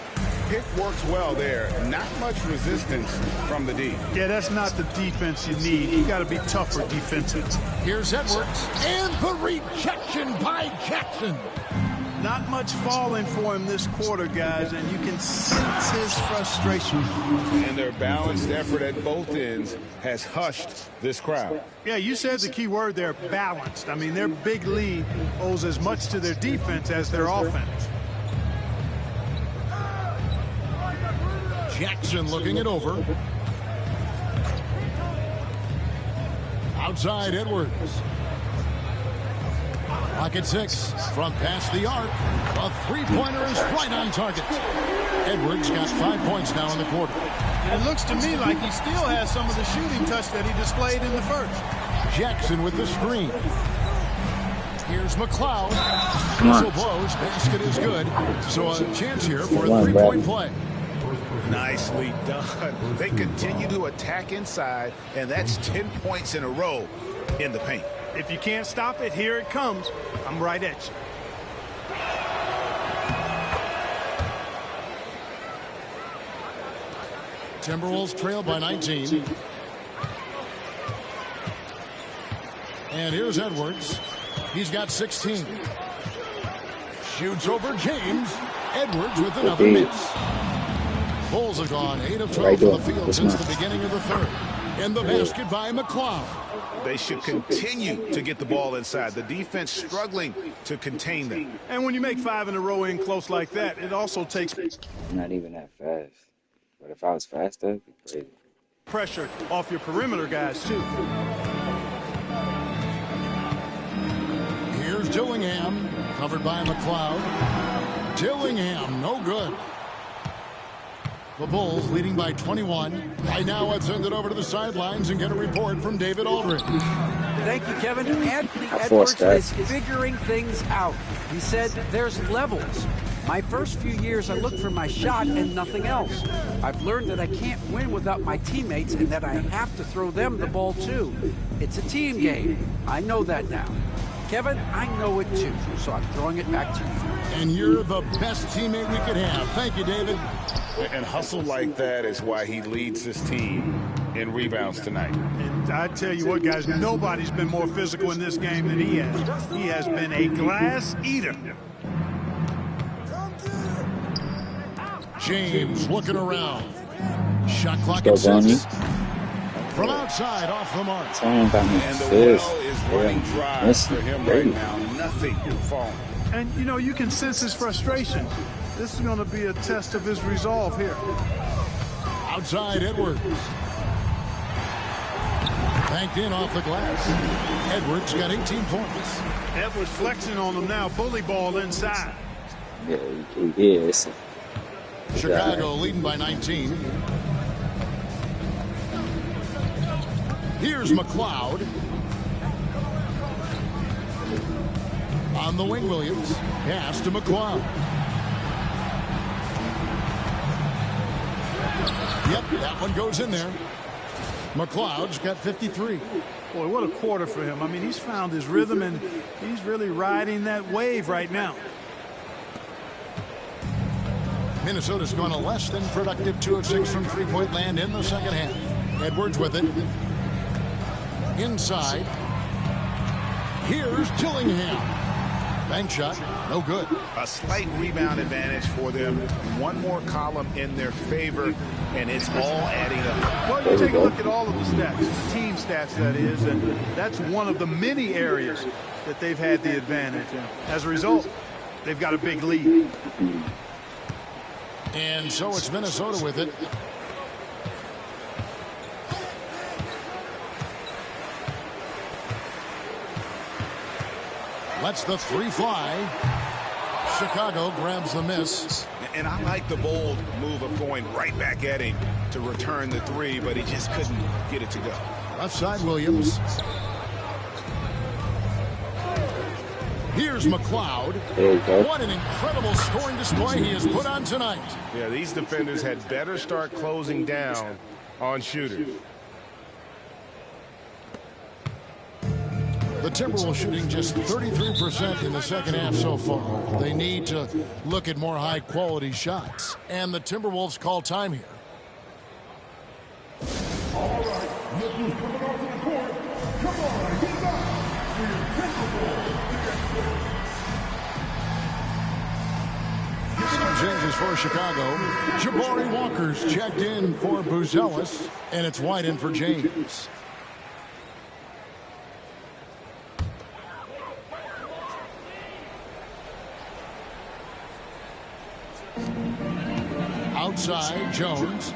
Speaker 11: Pick works well there. Not much resistance from the D.
Speaker 10: Yeah, that's not the defense you need. You got to be tougher defensive.
Speaker 7: Here's Edwards. And the rejection by Jackson.
Speaker 10: Not much falling for him this quarter, guys, and you can sense his frustration.
Speaker 11: And their balanced effort at both ends has hushed this crowd.
Speaker 10: Yeah, you said the key word there, balanced. I mean, their big lead owes as much to their defense as their offense.
Speaker 7: Jackson looking it over. Outside Edwards. Clock at 6 from past the arc. A three-pointer is right on target. Edwards got 5 points now in the quarter.
Speaker 10: And it looks to me like he still has some of the shooting touch that he displayed in the first.
Speaker 7: Jackson with the screen. Here's McLeod. Whistle blows. Basket is good. So a chance here for a three-point play.
Speaker 11: Nicely done. They continue to attack inside, and that's 10 points in a row in the paint.
Speaker 10: If you can't stop it, here it comes. I'm right at you.
Speaker 7: Timberwolves trail by 19. And here's Edwards. He's got 16. Shoots over James. Edwards with another miss. Bulls have gone 8 of 12 from the field since the beginning of the third. And the basket by McLeod.
Speaker 11: They should continue to get the ball inside. The defense struggling to contain them.
Speaker 10: And when you make 5 in a row in close like that, it also takes...
Speaker 3: Not even that fast. But if I was faster, it'd be crazy.
Speaker 10: Pressure off your perimeter guys, too.
Speaker 7: Here's Dillingham, covered by McLeod. Dillingham, no good. The Bulls leading by 21. Right now, let's send it over to the sidelines and get a report from David Aldridge.
Speaker 9: Thank you, Kevin. Anthony Edwards is figuring things out. He said there's levels. My first few years, I looked for my shot and nothing else. I've learned that I can't win without my teammates and that I have to throw them the ball, too. It's a team game. I know that now. Kevin, I know it, too, so I'm throwing it back to you.
Speaker 7: And you're the best teammate we could have. Thank you, David.
Speaker 11: And hustle like that is why he leads his team in rebounds tonight.
Speaker 10: And I tell you what, guys, nobody's been more physical in this game than he has. He has been a glass eater.
Speaker 7: James looking around. Shot clock at 6. From outside, off the mark.
Speaker 11: And the well is running dry for him right now. Nothing falling.
Speaker 10: And, you know, you can sense his frustration. This is going to be a test of his resolve here.
Speaker 7: Outside Edwards. Banked in off the glass. Edwards got 18 points.
Speaker 10: Edwards flexing on him now. Bully ball inside.
Speaker 3: Yes.
Speaker 7: Chicago leading by 19. Here's McLeod. On the wing, Williams. Pass to McLeod. Yep, that one goes in there. McLeod's got 53.
Speaker 10: Boy, what a quarter for him. I mean, he's found his rhythm, and he's really riding that wave right now.
Speaker 7: Minnesota's gone a less than productive 2 of 6 from three-point land in the second half. Edwards with it. Inside. Here's Dillingham. Bank shot, no good.
Speaker 11: A slight rebound advantage for them. One more column in their favor, and it's all adding up.
Speaker 10: Well, you take a look at all of the stats, the team stats, that is, and that's one of the many areas that they've had the advantage. And as a result, They've got a big lead.
Speaker 7: And so it's Minnesota with it. Lets the three fly. Chicago grabs the miss.
Speaker 11: And I like the bold move of going right back at him to return the three, but he just couldn't get it to go.
Speaker 7: Left side, Williams. Here's McLeod. What an incredible scoring display he has put on tonight.
Speaker 15: Yeah, these defenders had better start closing down on shooters.
Speaker 7: The Timberwolves shooting just 33% in the second half so far. They need to look at more high-quality shots. And the Timberwolves call time here.
Speaker 6: All right, look who's coming onto the court. Come on, get it up for your Timberwolves.
Speaker 7: Changes for Chicago. Jabari Walker's checked in for Buzelis, and it's White in for James. Outside, Jones.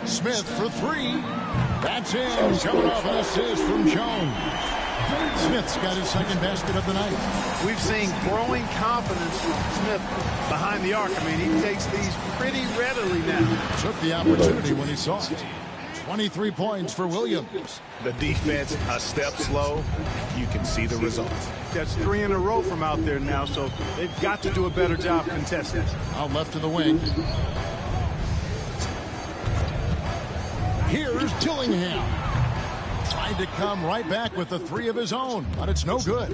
Speaker 7: Smith for three. That's in. Coming off an assist from Jones. Smith's got his second basket of the night.
Speaker 10: We've seen growing confidence from Smith behind the arc. I mean, he takes these pretty readily now.
Speaker 7: Took the opportunity when he saw it. 23 points for Williams.
Speaker 11: The defense a step slow. You can see the results.
Speaker 10: That's 3 in a row from out there now, so they've got to do a better job contesting.
Speaker 7: Out left to the wing. Here's Dillingham. Tried to come right back with the three of his own, but it's no good.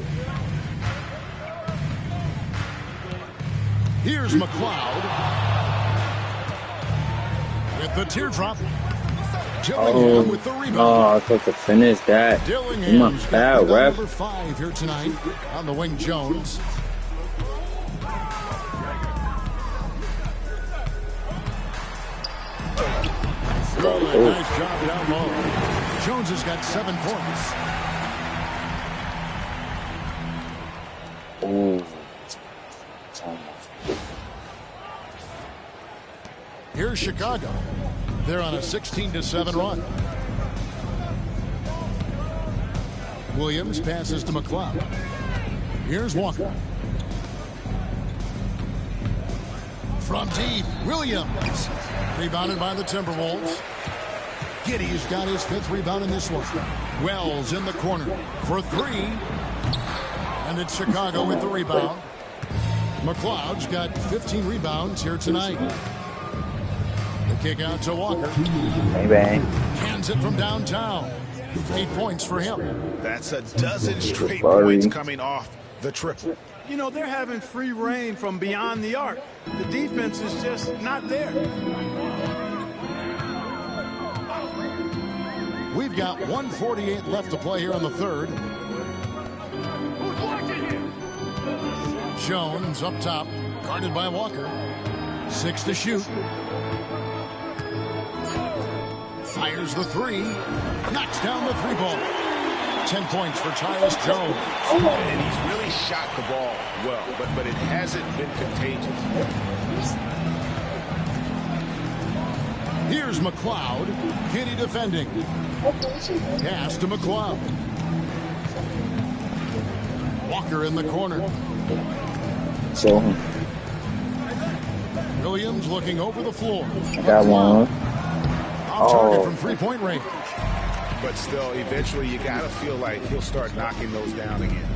Speaker 7: Here's McLeod. With the teardrop. Dillingham with the rebound.
Speaker 3: Oh, I thought to finish that.
Speaker 7: Dillingham's
Speaker 3: bad, ref.
Speaker 7: Number 5 here tonight. On the wing, Jones. Really nice job down low. Jones has got 7 points. Here's Chicago. They're on a 16-7 run. Williams passes to McLeod. Here's Walker. From deep, Williams. Rebounded by the Timberwolves. Giddey's got his 5th rebound in this one. Wells in the corner for 3. And it's Chicago with the rebound. McLeod's got 15 rebounds here tonight. The kick out to Walker.
Speaker 3: Bang, bang.
Speaker 7: Hands it from downtown. 8 points for him.
Speaker 11: That's a dozen straight points coming off the triple.
Speaker 10: You know, they're having free reign from beyond the arc. The defense is just not there.
Speaker 7: We've got 1:48 left to play here in the third. Jones up top, guarded by Walker. 6 to shoot. Fires the 3. Knocks down the 3 ball. 10 points for Tyus Jones.
Speaker 11: And he's really shot the ball well, but it hasn't been contagious.
Speaker 7: Here's McLeod. Giddey defending. Pass to McLeod. Walker in the corner.
Speaker 3: So
Speaker 7: Williams looking over the floor.
Speaker 3: got one.
Speaker 7: Off target from 3-point range.
Speaker 11: But still, eventually you got to feel like he'll start knocking those down again.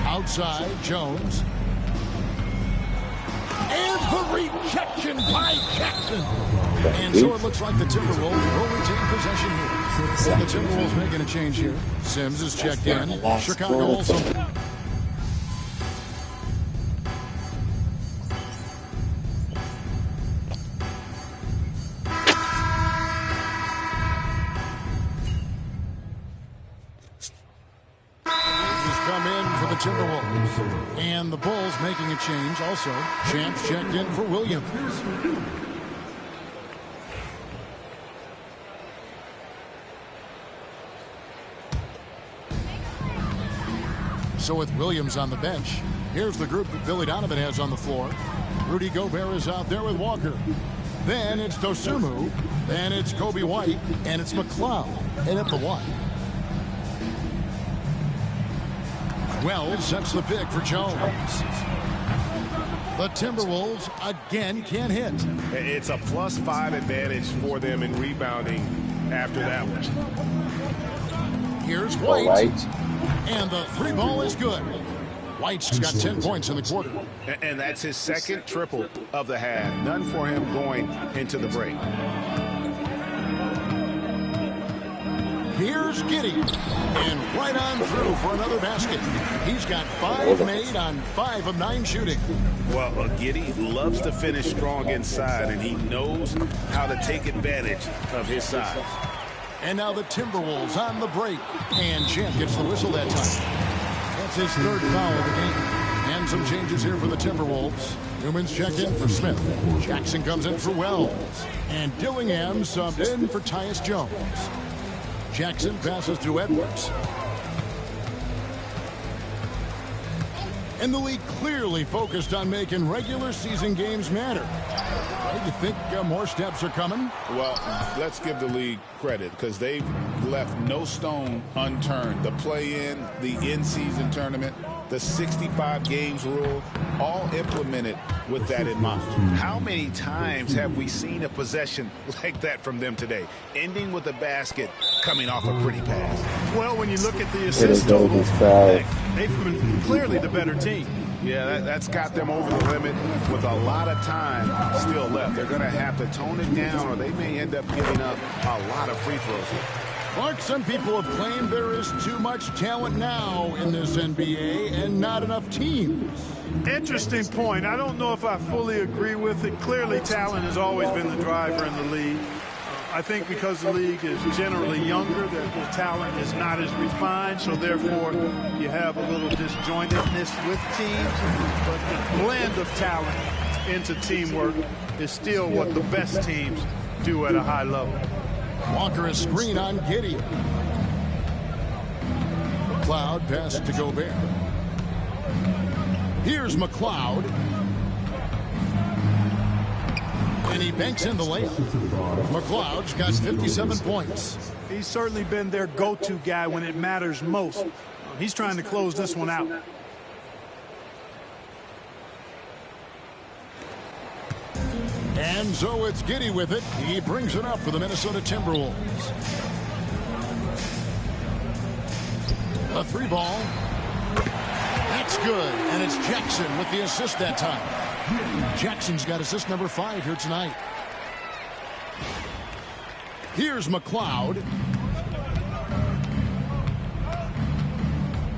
Speaker 7: Outside, Jones. And the rejection by Jackson. And so it looks like the Timberwolves will retain possession here. The Timberwolves making a change here. Sims is checked in. Chicago also. Timberwolves. And the Bulls making a change also. Champs checked in for Williams. So with Williams on the bench, here's the group that Billy Donovan has on the floor. Rudy Gobert is out there with Walker. Then it's Dosunmu. Then it's Kobe White. And it's McLeod. And at the one. Wells sets the pick for Jones. The Timberwolves again can't hit.
Speaker 15: It's a +5 advantage for them in rebounding after that one.
Speaker 7: Here's White. And the three ball is good. White's got 10 points in the quarter.
Speaker 15: And that's his second triple of the half. None for him going into the break.
Speaker 7: Here's Giddey. And right on through for another basket. He's got 5 made on 5 of 9 shooting.
Speaker 15: Well, Giddey loves to finish strong inside, and he knows how to take advantage of his size.
Speaker 7: And now the Timberwolves on the break. And Champ gets the whistle that time. That's his third foul of the game. And some changes here for the Timberwolves. Newman's checked in for Smith. Jackson comes in for Wells. And Dillingham subbed in for Tyus Jones. Jackson passes to Edwards. And the league clearly focused on making regular season games matter. Do you think more steps are coming?
Speaker 11: Well, let's give the league credit because they've left no stone unturned. The play-in, the in-season tournament, the 65 games rule, all implemented with that in mind. How many times have we seen a possession like that from them today, ending with a basket coming off a pretty pass?
Speaker 10: Well, when you look at the assist total, they've been clearly the better team.
Speaker 15: Yeah, that's got them over the limit with a lot of time still left. They're going to have to tone it down or they may end up giving up a lot of free throws here.
Speaker 7: Mark, some people have claimed there is too much talent now in this NBA and not enough teams.
Speaker 10: Interesting point. I don't know if I fully agree with it. Clearly, talent has always been the driver in the league. I think because the league is generally younger, the talent is not as refined, so therefore you have a little disjointedness with teams. But the blend of talent into teamwork is still what the best teams do at a high level.
Speaker 7: Walker a screen on Giddey. McLeod passes to Gobert. Here's McLeod. And he banks in the layup. McLeod's got 57 points.
Speaker 10: He's certainly been their go-to guy when it matters most. He's trying to close this one out.
Speaker 7: And so it's Giddey with it. He brings it up for the Minnesota Timberwolves. A three ball. That's good. And it's Jackson with the assist that time. Jackson's got assist number 5 here tonight. Here's McLeod.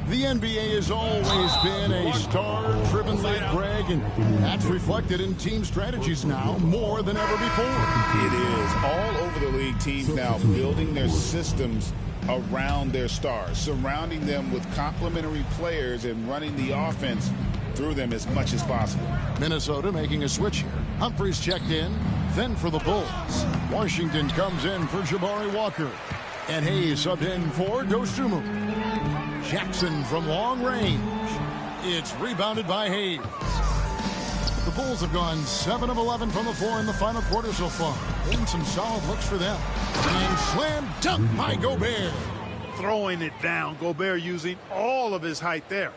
Speaker 7: The NBA has always been a star-driven league, Greg, and that's reflected in team strategies now more than ever before.
Speaker 11: It is. All over the league, teams now building their systems around their stars, surrounding them with complementary players and running the offense through them as much as possible.
Speaker 7: Minnesota making a switch here. Humphries checked in. Then for the Bulls, Washington comes in for Jabari Walker. And Hayes subbed in for Dosunmu. Jackson from long range. It's rebounded by Hayes. The Bulls have gone 7 of 11 from the floor in the final quarter so far. And some solid looks for them. And slam dunk by Gobert.
Speaker 10: Throwing it down. Gobert using all of his height there.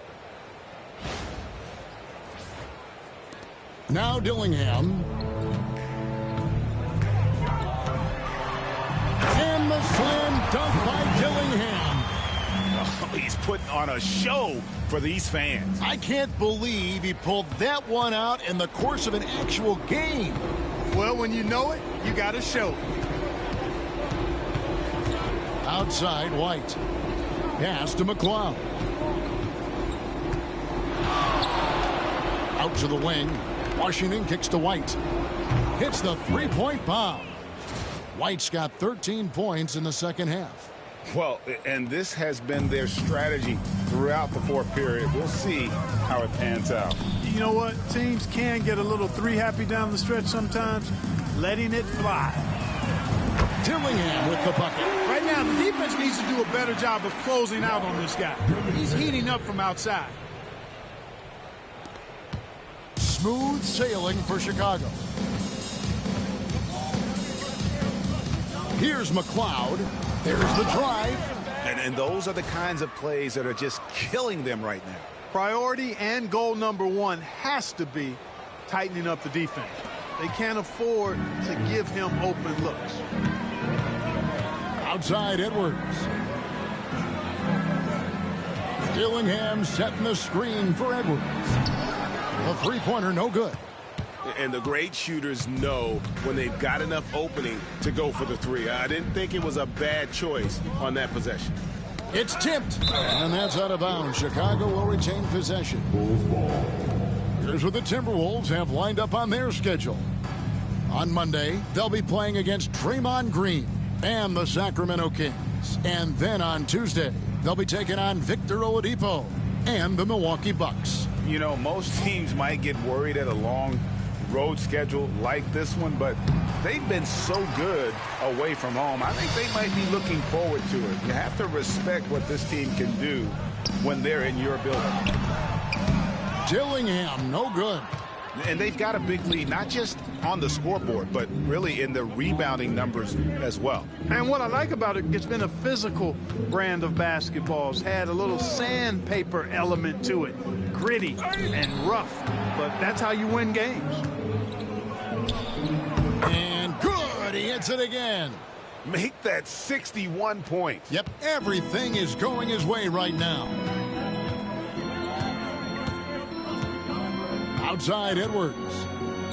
Speaker 7: Now Dillingham. And the slam dunk by Dillingham.
Speaker 11: Oh, he's putting on a show for these fans.
Speaker 7: I can't believe he pulled that one out in the course of an actual game.
Speaker 10: Well, when you know it, you got to show.
Speaker 7: Outside, White. Pass to McLeod. Out to the wing. Washington kicks to White. Hits the three-point bomb. White's got 13 points in the second half.
Speaker 11: Well, and this has been their strategy throughout the fourth period. We'll see how it pans out.
Speaker 10: You know what? Teams can get a little three-happy down the stretch sometimes. Letting it fly.
Speaker 7: Dillingham with the bucket.
Speaker 10: Right now, the defense needs needs to do a better job of closing out on this guy. He's heating up from outside.
Speaker 7: Smooth sailing for Chicago. Here's McLeod. There's the drive.
Speaker 15: And those are the kinds of plays that are just killing them right now.
Speaker 10: Priority and goal number one has to be tightening up the defense. They can't afford to give him open looks.
Speaker 7: Outside Edwards. Dillingham setting the screen for Edwards. A three-pointer, no good.
Speaker 15: And the great shooters know when they've got enough opening to go for the three. I didn't think it was a bad choice on that possession.
Speaker 7: It's tipped, and that's out of bounds. Chicago will retain possession. Here's what the Timberwolves have lined up on their schedule. On Monday, they'll be playing against Draymond Green and the Sacramento Kings. And then on Tuesday, they'll be taking on Victor Oladipo and the Milwaukee Bucks.
Speaker 15: You know, most teams might get worried at a long road schedule like this one, but they've been so good away from home. I think they might be looking forward to it. You have to respect what this team can do when they're in your building.
Speaker 7: Dillingham, no good.
Speaker 15: And they've got a big lead, not just on the scoreboard, but really in the rebounding numbers as well.
Speaker 10: And what I like about it, it's been a physical brand of basketball. It's had a little sandpaper element to it. Gritty and rough, but that's how you win games.
Speaker 7: And good, he hits it again.
Speaker 15: Make that 61 points.
Speaker 7: Yep, everything is going his way right now. Outside Edwards.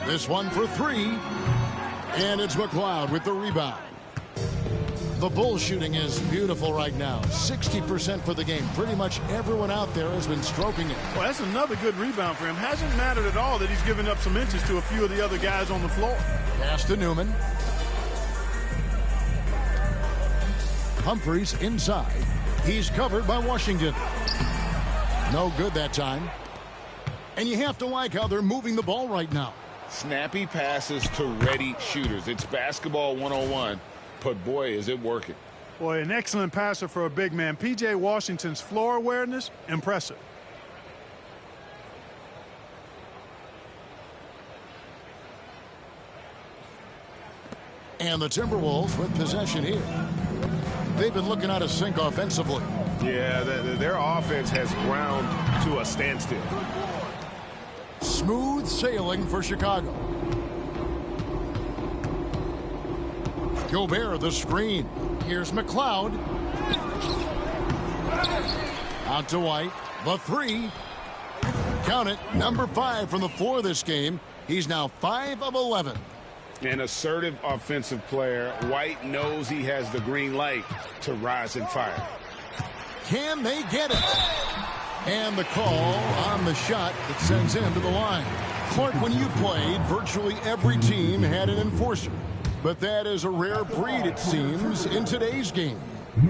Speaker 7: This one for three. And it's McLeod with the rebound. The Bulls shooting is beautiful right now. 60% for the game. Pretty much everyone out there has been stroking it.
Speaker 10: Well, that's another good rebound for him. Hasn't mattered at all that he's given up some inches to a few of the other guys on the floor.
Speaker 7: Pass to Newman. Humphries inside. He's covered by Washington. No good that time. And you have to like how they're moving the ball right now.
Speaker 15: Snappy passes to ready shooters. It's basketball 101, but boy, is it working.
Speaker 10: Boy, an excellent passer for a big man. P.J. Washington's floor awareness, impressive.
Speaker 7: And the Timberwolves with possession here. They've been looking out of sync offensively.
Speaker 15: Yeah, their offense has ground to a standstill.
Speaker 7: Smooth sailing for Chicago. Gobert, the screen. Here's McLeod. Out to White. The three. Count it. Number 5 from the floor this game. He's now 5 of 11.
Speaker 15: An assertive offensive player. White knows he has the green light to rise and fire.
Speaker 7: Can they get it? And the call on the shot that sends him to the line. Clark, when you played, virtually every team had an enforcer. But that is a rare breed, it seems, in today's game.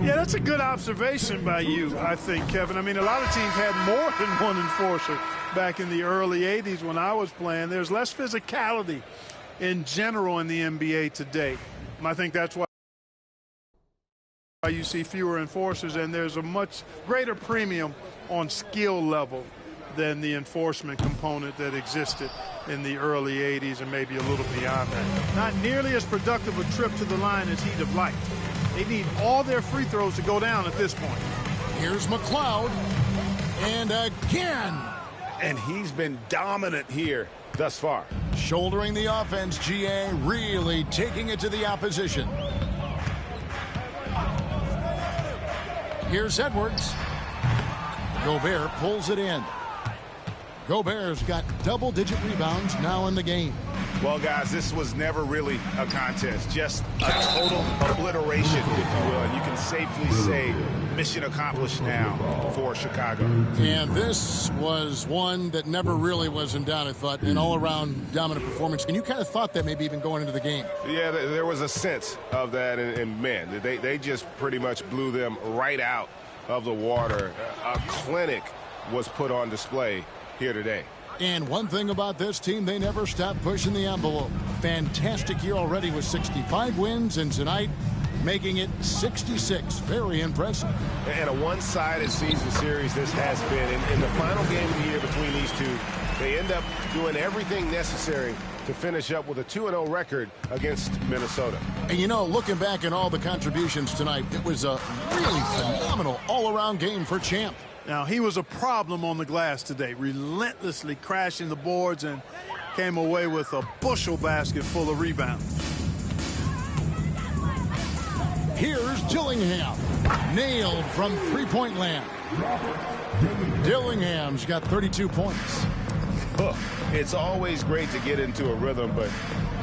Speaker 10: Yeah, that's a good observation by you, I think, Kevin. I mean, a lot of teams had more than one enforcer back in the early 80s when I was playing. There's less physicality in general in the NBA today. And I think that's why you see fewer enforcers, and there's a much greater premium on skill level than the enforcement component that existed in the early 80s and maybe a little beyond that. Not nearly as productive a trip to the line as he'd have liked. They need all their free throws to go down at this point.
Speaker 7: Here's McLeod. And again.
Speaker 15: And he's been dominant here thus far.
Speaker 7: Shouldering the offense, GA, really taking it to the opposition. Here's Edwards. Gobert pulls it in. Gobert's got double-digit rebounds now in the game.
Speaker 15: Well, guys, this was never really a contest, just a total obliteration, if you will. And you can safely say mission accomplished now for Chicago.
Speaker 7: And this was one that never really was in doubt, I thought, an all-around dominant performance. And you kind of thought that maybe even going into the game.
Speaker 15: Yeah, there was a sense of that, and man, they just pretty much blew them right out of the water. A clinic was put on display here today.
Speaker 7: And one thing about this team, they never stop pushing the envelope. Fantastic year already with 65 wins, and tonight making it 66. Very impressive.
Speaker 16: And a one-sided season series this has been. In the final game of the year between these two, they end up doing everything necessary to finish up with a 2-0 record against Minnesota.
Speaker 7: And you know, looking back at all the contributions tonight, it was a really phenomenal all-around game for Champ.
Speaker 10: Now, he was a problem on the glass today, relentlessly crashing the boards and came away with a bushel basket full of rebounds.
Speaker 7: Here's Dillingham, nailed from three-point land. Dillingham's got 32 points.
Speaker 16: It's always great to get into a rhythm, but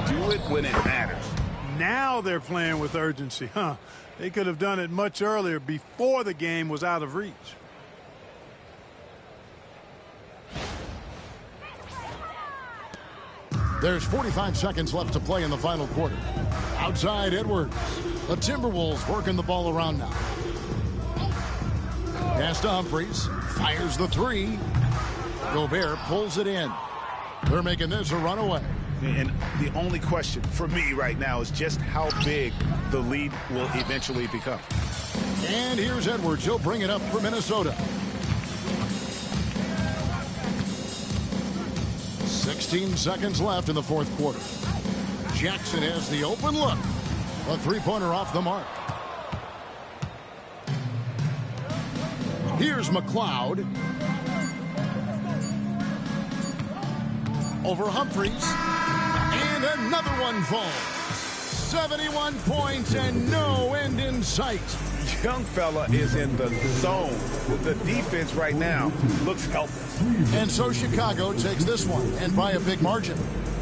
Speaker 16: do it when it matters.
Speaker 10: Now they're playing with urgency, huh? They could have done it much earlier, before the game was out of reach.
Speaker 7: There's 45 seconds left to play in the final quarter. Outside Edwards. The Timberwolves working the ball around now. Pass to Humphries. Fires the three. Gobert pulls it in. They're making this a runaway.
Speaker 15: And the only question for me right now is just how big the lead will eventually become.
Speaker 7: And here's Edwards. He'll bring it up for Minnesota. 16 seconds left in the fourth quarter. Jackson has the open look. A three-pointer off the mark. Here's McLeod. Over Humphries. And another one falls. 71 points and no end in sight.
Speaker 16: Young fella is in the zone. The defense right now looks helpless.
Speaker 7: And so Chicago takes this one, and by a big margin.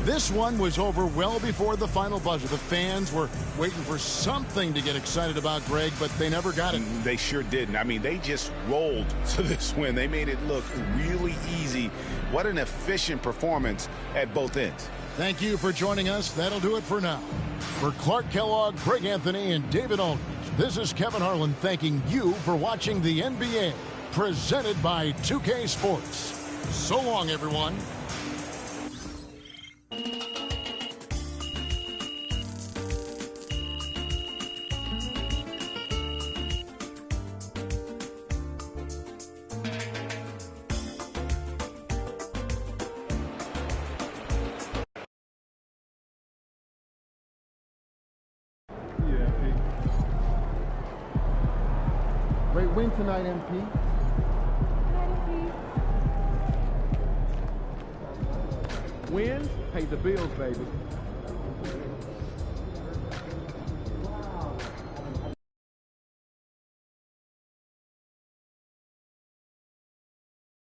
Speaker 7: This one was over well before the final buzzer. The fans were waiting for something to get excited about, Greg, but they never got it.
Speaker 15: They sure didn't. I mean, they just rolled to this win. They made it look really easy. What an efficient performance at both ends.
Speaker 7: Thank you for joining us. That'll do it for now. For Clark Kellogg, Greg Anthony, and David Aldridge, this is Kevin Harlan thanking you for watching the NBA, presented by 2K Sports. So long, everyone.
Speaker 5: Great win tonight, MP. Wins pay the bills, baby.